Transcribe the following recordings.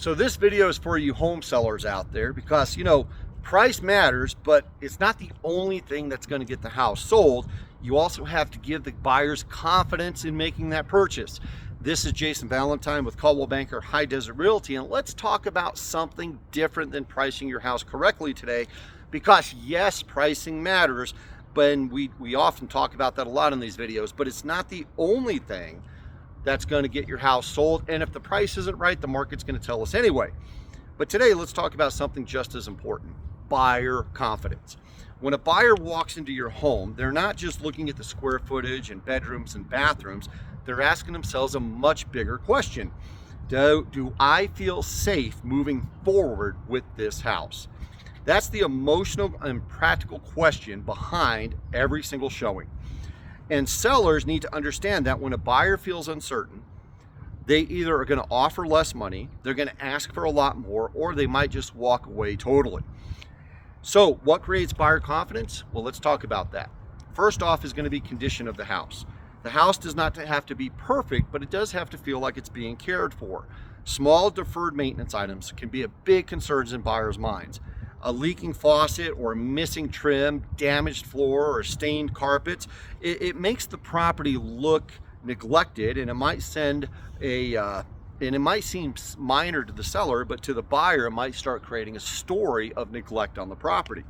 So this video is for you home sellers out there because, price matters, but it's not the only thing that's going to get the house sold. You also have to give the buyers confidence in making that purchase. This is Jason Valentine with Coldwell Banker High Desert Realty, and let's talk about something different than pricing your house correctly today, because yes, pricing matters, but we often talk about that a lot in these videos, but it's not the only thing that's going to get your house sold. And if the price isn't right, the market's going to tell us anyway. But today, let's talk about something just as important: buyer confidence. When a buyer walks into your home, they're not just looking at the square footage and bedrooms and bathrooms. They're asking themselves a much bigger question. Do I feel safe moving forward with this house? That's the emotional and practical question behind every single showing. And sellers need to understand that when a buyer feels uncertain, they either are going to offer less money, they're going to ask for a lot more, or they might just walk away totally. So what creates buyer confidence? Well, let's talk about that. First off is going to be condition of the house. The house does not have to be perfect, but it does have to feel like it's being cared for. Small deferred maintenance items can be a big concern in buyers' minds. A leaking faucet or missing trim, damaged floor, or stained carpets, it makes the property look neglected, and it might seem minor to the seller, but to the buyer, it might start creating a story of neglect on the property.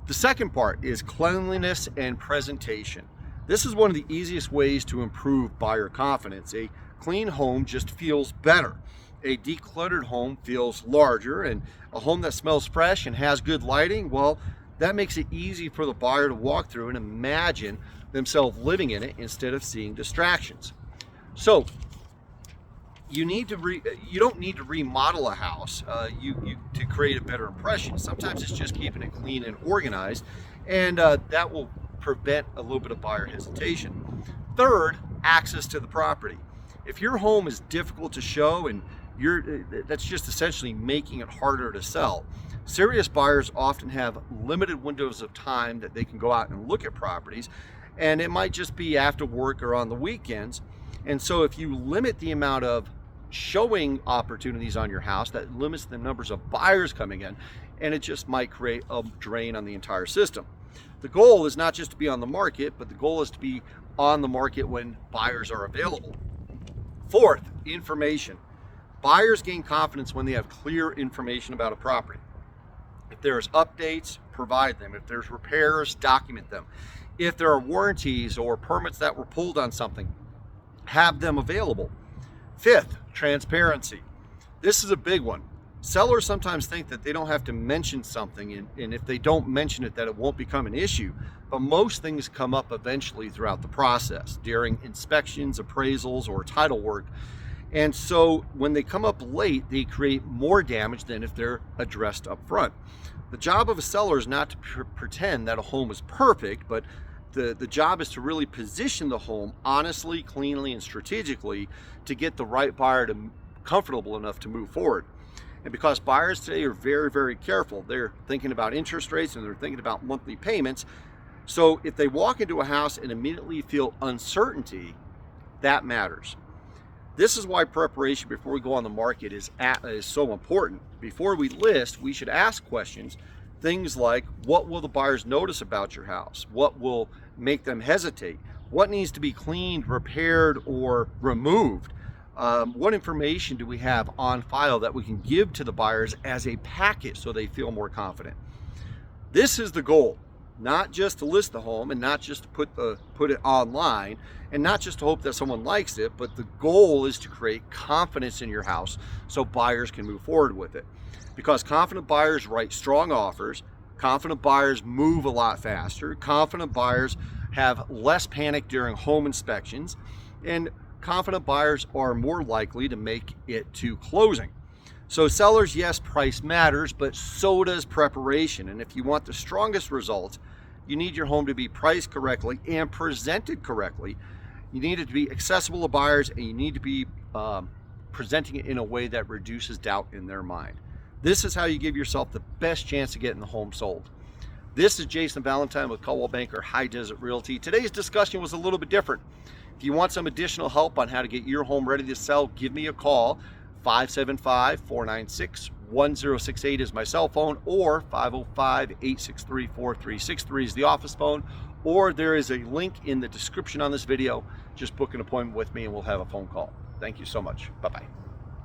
The second part is cleanliness and presentation. This is one of the easiest ways to improve buyer confidence. A clean home just feels better. A decluttered home feels larger, and a home that smells fresh and has good lighting, well, that makes it easy for the buyer to walk through and imagine themselves living in it instead of seeing distractions. So you don't need to remodel a house to create a better impression. Sometimes it's just keeping it clean and organized, and that will prevent a little bit of buyer hesitation. Third, access to the property. If your home is difficult to show and that's just essentially making it harder to sell. Serious buyers often have limited windows of time that they can go out and look at properties, and it might just be after work or on the weekends. And so if you limit the amount of showing opportunities on your house, that limits the numbers of buyers coming in, and it just might create a drain on the entire system. The goal is not just to be on the market, but the goal is to be on the market when buyers are available. Fourth, information. Buyers gain confidence when they have clear information about a property. If there's updates, provide them. If there's repairs, document them. If there are warranties or permits that were pulled on something, have them available. Fifth, transparency. This is a big one. Sellers sometimes think that they don't have to mention something, and if they don't mention it, that it won't become an issue. But most things come up eventually throughout the process, during inspections, appraisals, or title work. And so when they come up late, they create more damage than if they're addressed up front. The job of a seller is not to pretend that a home is perfect, but the job is to really position the home honestly, cleanly, and strategically to get the right buyer comfortable enough to move forward. And because buyers today are very, very careful, they're thinking about interest rates and they're thinking about monthly payments. So if they walk into a house and immediately feel uncertainty, that matters. This is why preparation before we go on the market is so important. Before we list, we should ask questions. Things like, what will the buyers notice about your house? What will make them hesitate? What needs to be cleaned, repaired, or removed? What information do we have on file that we can give to the buyers as a package so they feel more confident? This is the goal. Not just to list the home and not just to put it online and not just to hope that someone likes it, but the goal is to create confidence in your house so buyers can move forward with it. Because confident buyers write strong offers, confident buyers move a lot faster, confident buyers have less panic during home inspections, and confident buyers are more likely to make it to closing. So sellers, yes, price matters, but so does preparation. And if you want the strongest results, you need your home to be priced correctly and presented correctly. You need it to be accessible to buyers, and you need to be presenting it in a way that reduces doubt in their mind. This is how you give yourself the best chance of getting the home sold. This is Jason Valentine with Coldwell Banker High Desert Realty. Today's discussion was a little bit different. If you want some additional help on how to get your home ready to sell, give me a call. 575-496-1068 is my cell phone, or 505-863-4363 is the office phone, or there is a link in the description on this video. Just book an appointment with me and we'll have a phone call. Thank you so much. Bye-bye.